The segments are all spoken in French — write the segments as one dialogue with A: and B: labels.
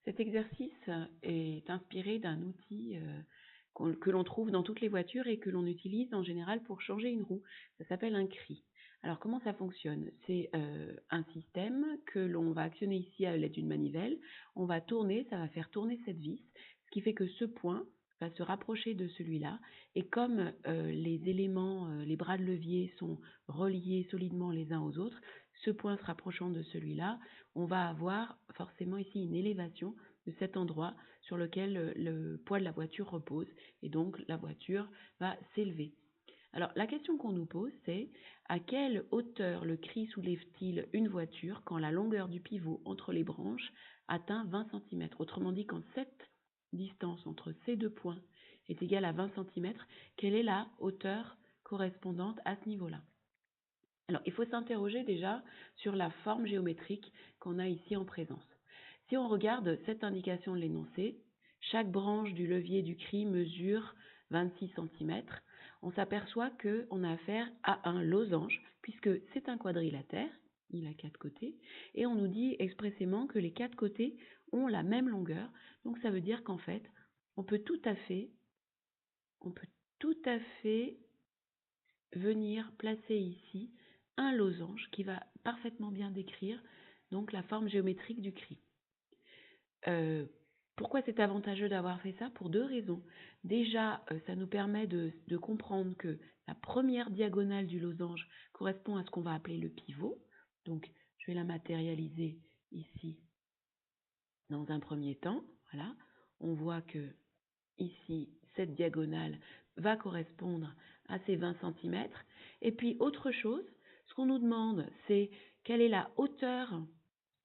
A: Cet exercice est inspiré d'un outil que l'on trouve dans toutes les voitures et que l'on utilise en général pour changer une roue. Ça s'appelle un cri. Alors comment ça fonctionne? C'est un système que l'on va actionner ici à l'aide d'une manivelle. On va tourner, ça va faire tourner cette vis, ce qui fait que ce point va se rapprocher de celui-là. Et comme les éléments, les bras de levier sont reliés solidement les uns aux autres, ce point se rapprochant de celui-là, on va avoir forcément ici une élévation de cet endroit sur lequel le poids de la voiture repose, et donc la voiture va s'élever. Alors la question qu'on nous pose, c'est à quelle hauteur le cri soulève-t-il une voiture quand la longueur du pivot entre les branches atteint 20 cm? Autrement dit, quand cette distance entre ces deux points est égale à 20 cm, quelle est la hauteur correspondante à ce niveau-là? Alors, il faut s'interroger déjà sur la forme géométrique qu'on a ici en présence. Si on regarde cette indication de l'énoncé, chaque branche du levier du cri mesure 26 cm. On s'aperçoit qu'on a affaire à un losange, puisque c'est un quadrilatère, il a 4 côtés, et on nous dit expressément que les 4 côtés ont la même longueur. Donc ça veut dire qu'en fait, on peut tout à fait venir placer ici un losange qui va parfaitement bien décrire donc la forme géométrique du cri. Pourquoi c'est avantageux d'avoir fait ça? Pour deux raisons. Déjà, ça nous permet de comprendre que la première diagonale du losange correspond à ce qu'on va appeler le pivot. Donc, je vais la matérialiser ici dans un premier temps. Voilà. On voit que ici, cette diagonale va correspondre à ces 20 cm. Et puis, autre chose, ce qu'on nous demande, c'est quelle est la hauteur,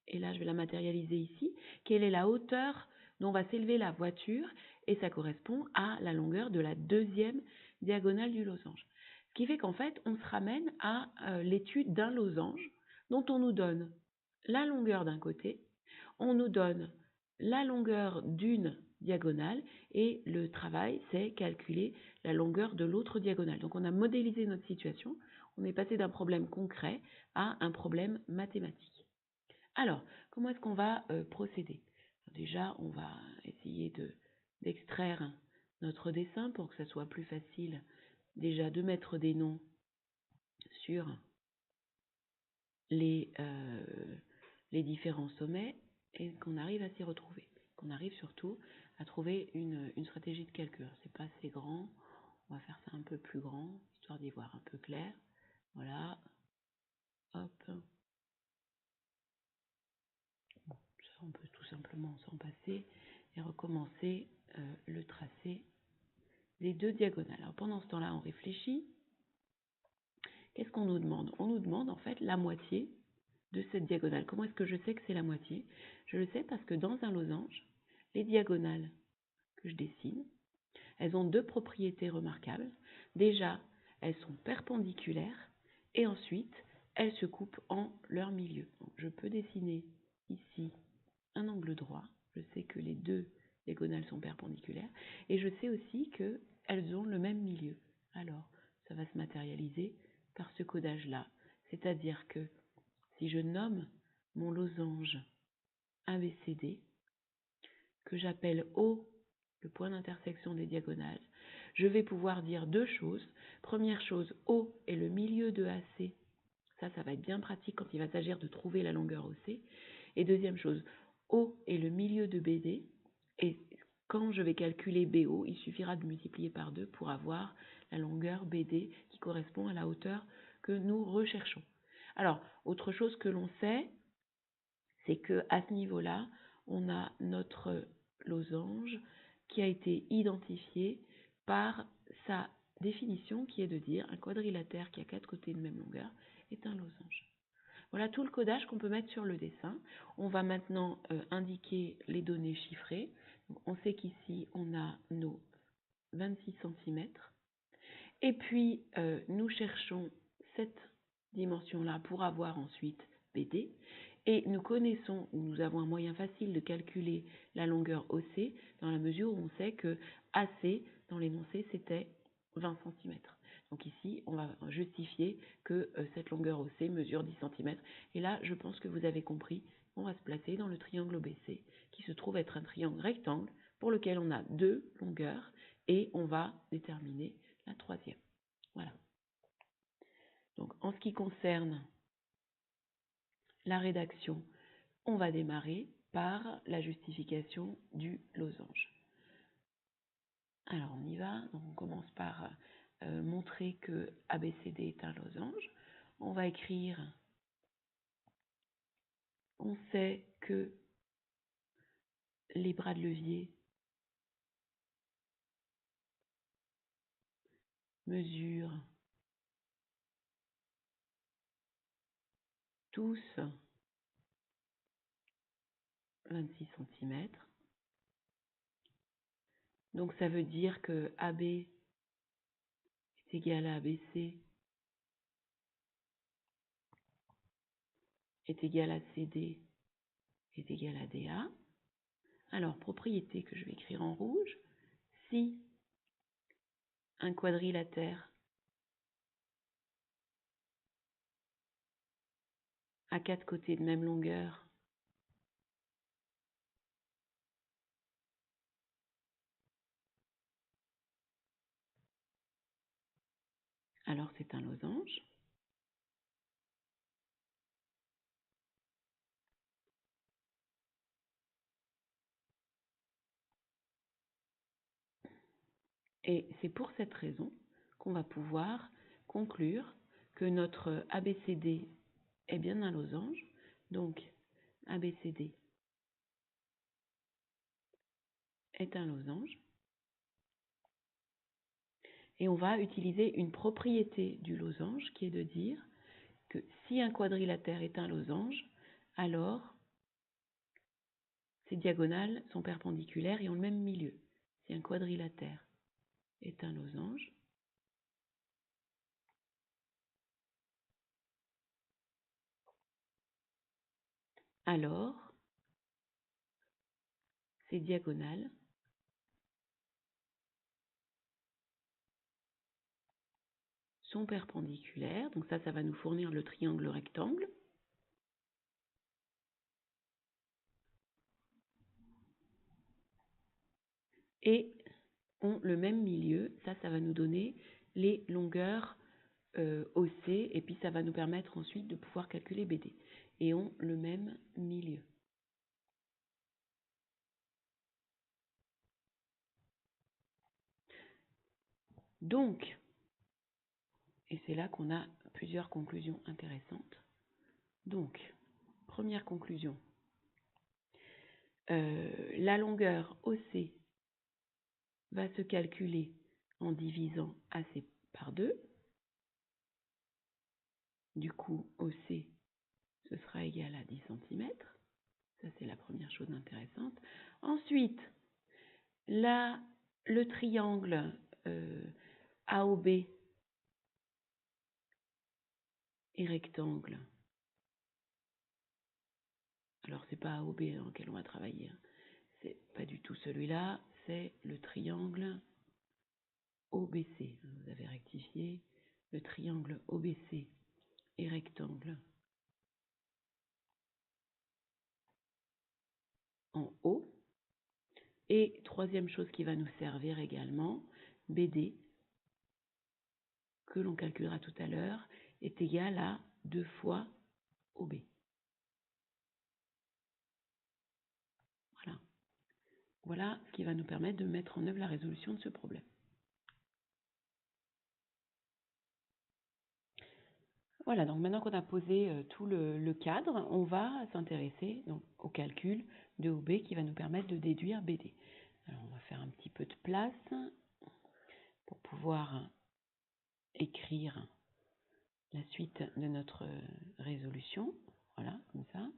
A: et là je vais la matérialiser ici, quelle est la hauteur dont va s'élever la voiture, et ça correspond à la longueur de la deuxième diagonale du losange. Ce qui fait qu'en fait, on se ramène à l'étude d'un losange dont on nous donne la longueur d'un côté, on nous donne la longueur d'une diagonale, et le travail, c'est calculer la longueur de l'autre diagonale. Donc on a modélisé notre situation, on est passé d'un problème concret à un problème mathématique. Alors, comment est-ce qu'on va procéder? Déjà, on va essayer d'extraire notre dessin pour que ça soit plus facile déjà de mettre des noms sur les différents sommets et qu'on arrive à s'y retrouver. Qu'on arrive surtout à trouver une stratégie de calcul. C'est pas assez grand, on va faire ça un peu plus grand, histoire d'y voir un peu clair. Voilà, hop. Bon, ça on peut tout simplement s'en passer et recommencer le tracé des deux diagonales. Alors pendant ce temps-là, on réfléchit. Qu'est-ce qu'on nous demande? On nous demande en fait la moitié de cette diagonale. Comment est-ce que je sais que c'est la moitié? Je le sais parce que dans un losange, les diagonales que je dessine, elles ont deux propriétés remarquables. Déjà, elles sont perpendiculaires et ensuite, elles se coupent en leur milieu. Donc, je peux dessiner ici un angle droit. Je sais que les deux diagonales sont perpendiculaires et je sais aussi qu'elles ont le même milieu. Alors, ça va se matérialiser par ce codage-là. C'est-à-dire que si je nomme mon losange ABCD, que j'appelle O le point d'intersection des diagonales, je vais pouvoir dire deux choses. Première chose, O est le milieu de AC. Ça va être bien pratique quand il va s'agir de trouver la longueur OC. Et deuxième chose, O est le milieu de BD. Et quand je vais calculer BO, il suffira de multiplier par 2 pour avoir la longueur BD qui correspond à la hauteur que nous recherchons. Alors, autre chose que l'on sait, c'est qu'à ce niveau-là, on a notre losange qui a été identifié par sa définition qui est de dire un quadrilatère qui a 4 côtés de même longueur est un losange. Voilà tout le codage qu'on peut mettre sur le dessin. On va maintenant indiquer les données chiffrées. Donc, on sait qu'ici, on a nos 26 cm. Et puis, nous cherchons cette dimension-là pour avoir ensuite BD. Et nous connaissons, ou nous avons un moyen facile de calculer la longueur OC, dans la mesure où on sait que AC, dans l'énoncé, c'était 20 cm. Donc ici, on va justifier que cette longueur OC mesure 10 cm. Et là, je pense que vous avez compris on va se placer dans le triangle OBC, qui se trouve être un triangle rectangle pour lequel on a 2 longueurs, et on va déterminer la troisième. Voilà. Donc, en ce qui concerne la rédaction, on va démarrer par la justification du losange. Alors, on y va. Donc, on commence par montrer que ABCD est un losange. On va écrire, on sait que les bras de levier mesurent tous 26 cm. Donc ça veut dire que AB est égal à ABC est égal à CD est égal à DA. Alors, propriété que je vais écrire en rouge, si un quadrilatère a 4 côtés de même longueur, alors c'est un losange. Et c'est pour cette raison qu'on va pouvoir conclure que notre ABCD est bien un losange. Donc, ABCD est un losange. Et on va utiliser une propriété du losange qui est de dire que si un quadrilatère est un losange, alors ses diagonales sont perpendiculaires et ont le même milieu. Si un quadrilatère est un losange, alors ses diagonales sont perpendiculaires. Donc ça va nous fournir le triangle rectangle. Et ont le même milieu. Ça va nous donner les longueurs OC. Et puis ça va nous permettre ensuite de pouvoir calculer BD. Et ont le même milieu. Donc, et c'est là qu'on a plusieurs conclusions intéressantes. Donc, première conclusion, la longueur OC va se calculer en divisant AC par 2. Du coup, OC, ce sera égal à 10 cm. Ça, c'est la première chose intéressante. Ensuite, là, le triangle AOB et rectangle. Alors, c'est pas AOB dans lequel on va travailler. C'est pas du tout celui-là. C'est le triangle OBC. Vous avez rectifié. Le triangle OBC et rectangle en haut. Et troisième chose qui va nous servir également, BD, que l'on calculera tout à l'heure, est égal à 2 fois OB. Voilà. Voilà ce qui va nous permettre de mettre en œuvre la résolution de ce problème. Voilà, donc maintenant qu'on a posé tout le cadre, on va s'intéresser au calcul de OB qui va nous permettre de déduire BD. Alors on va faire un petit peu de place pour pouvoir écrire la suite de notre résolution. Voilà, comme ça.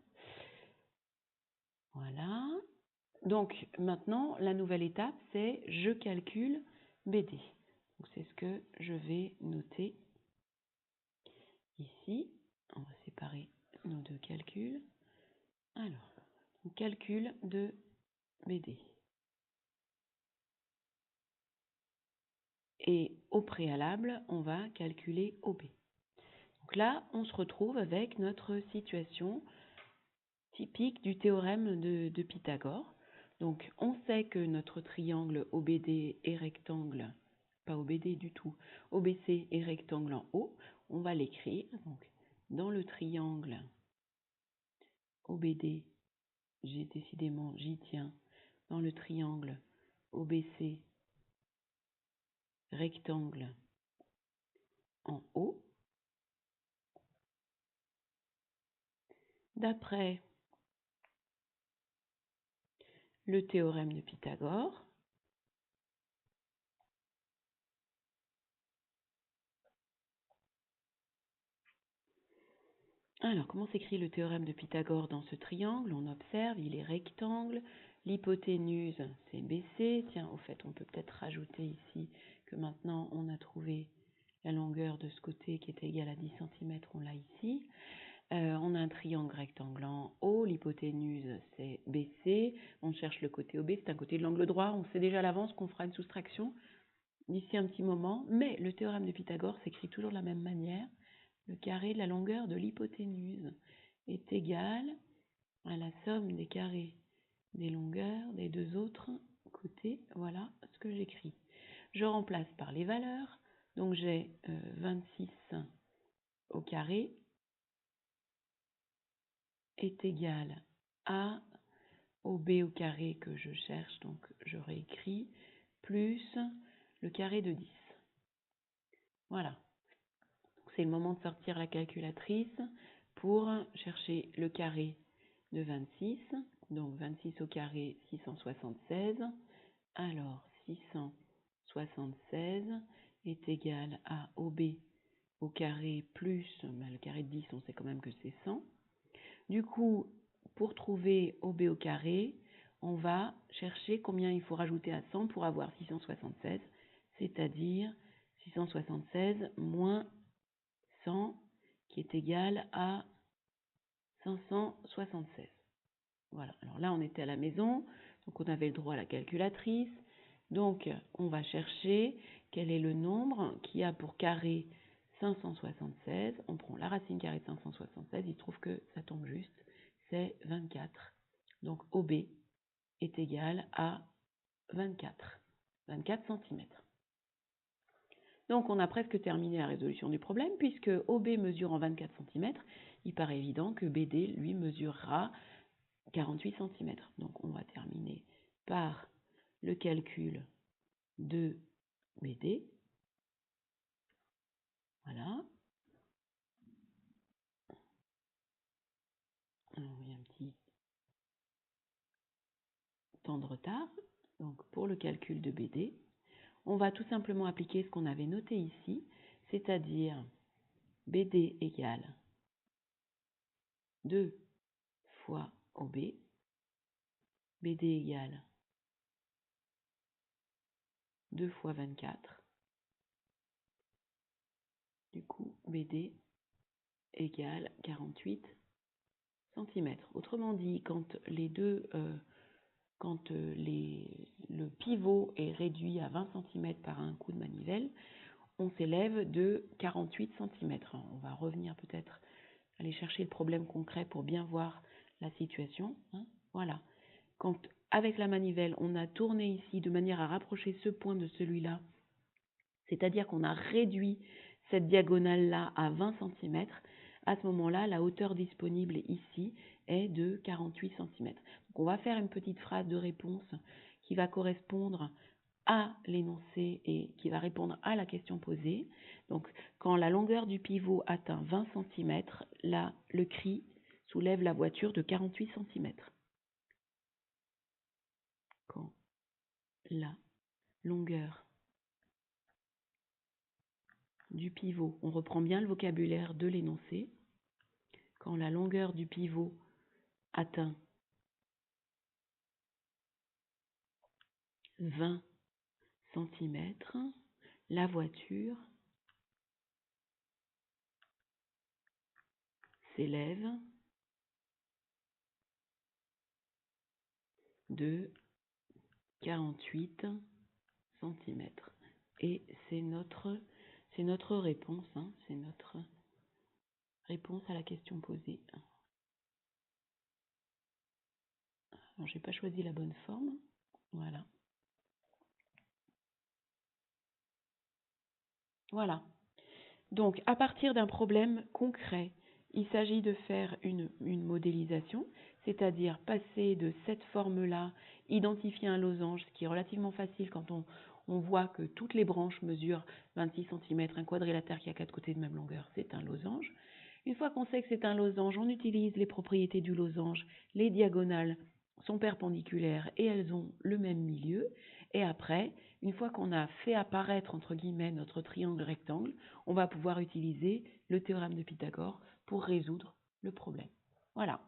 A: Voilà. Donc maintenant, la nouvelle étape, c'est je calcule BD. Donc c'est ce que je vais noter ici. On va séparer nos deux calculs. Alors, calcul de BD. Et au préalable, on va calculer OB. Donc là, on se retrouve avec notre situation typique du théorème de Pythagore. Donc, on sait que notre triangle OBD est rectangle, pas OBD du tout, OBC est rectangle en haut. On va l'écrire. Donc, dans le triangle OBD, j'y tiens, dans le triangle OBC rectangle en haut, d'après le théorème de Pythagore, alors, comment s'écrit le théorème de Pythagore dans ce triangle? On observe, il est rectangle, l'hypoténuse c'est BC. Tiens, au fait, on peut peut-être rajouter ici que maintenant on a trouvé la longueur de ce côté qui est égale à 10 cm, on l'a ici. On a un triangle rectangle en haut, l'hypoténuse c'est BC, on cherche le côté OB, c'est un côté de l'angle droit, on sait déjà à l'avance qu'on fera une soustraction d'ici un petit moment, mais le théorème de Pythagore s'écrit toujours de la même manière. Le carré de la longueur de l'hypoténuse est égal à la somme des carrés des longueurs des deux autres côtés. Voilà ce que j'écris. Je remplace par les valeurs. Donc j'ai 26 au carré est égal à OB au carré que je cherche, donc je réécris, plus le carré de 10. Voilà. C'est le moment de sortir la calculatrice pour chercher le carré de 26. Donc 26 au carré, 676. Alors 676 est égal à OB au carré plus, le carré de 10, on sait quand même que c'est 100. Du coup, pour trouver OB au carré, on va chercher combien il faut rajouter à 100 pour avoir 676, c'est-à-dire 676 moins 100 qui est égal à 576. Voilà, alors là on était à la maison, donc on avait le droit à la calculatrice, donc on va chercher quel est le nombre qui a pour carré 576, on prend la racine carrée de 576, il se trouve que ça tombe juste, c'est 24. Donc OB est égal à 24 cm. Donc on a presque terminé la résolution du problème, puisque OB mesure en 24 cm, il paraît évident que BD, lui, mesurera 48 cm. Donc on va terminer par le calcul de BD. Voilà. Alors, il y a un petit temps de retard. Donc pour le calcul de BD, on va tout simplement appliquer ce qu'on avait noté ici, c'est-à-dire BD égale 2 fois OB, BD égale 2 fois 24, du coup BD égale 48 cm. Autrement dit, quand le pivot est réduit à 20 cm par un coup de manivelle, on s'élève de 48 cm. On va revenir peut-être aller chercher le problème concret pour bien voir la situation. Voilà. Quand avec la manivelle, on a tourné ici de manière à rapprocher ce point de celui-là, c'est-à-dire qu'on a réduit cette diagonale-là à 20 cm, à ce moment-là, la hauteur disponible ici est de 48 cm. Donc on va faire une petite phrase de réponse qui va correspondre à l'énoncé et qui va répondre à la question posée. Donc quand la longueur du pivot atteint 20 cm, là, le cri soulève la voiture de 48 cm. Quand la longueur du pivot, on reprend bien le vocabulaire de l'énoncé, quand la longueur du pivot atteint 20 cm, la voiture s'élève de 48 cm. Et c'est notre réponse, c'est notre réponse à la question posée. Non, j'ai pas choisi la bonne forme. Voilà. Voilà. Donc, à partir d'un problème concret, il s'agit de faire une modélisation, c'est-à-dire passer de cette forme-là, identifier un losange, ce qui est relativement facile quand on voit que toutes les branches mesurent 26 cm, un quadrilatère qui a 4 côtés de même longueur, c'est un losange. Une fois qu'on sait que c'est un losange, on utilise les propriétés du losange. Les diagonales sont perpendiculaires et elles ont le même milieu. Et après, une fois qu'on a fait apparaître, entre guillemets, notre triangle rectangle, on va pouvoir utiliser le théorème de Pythagore pour résoudre le problème. Voilà.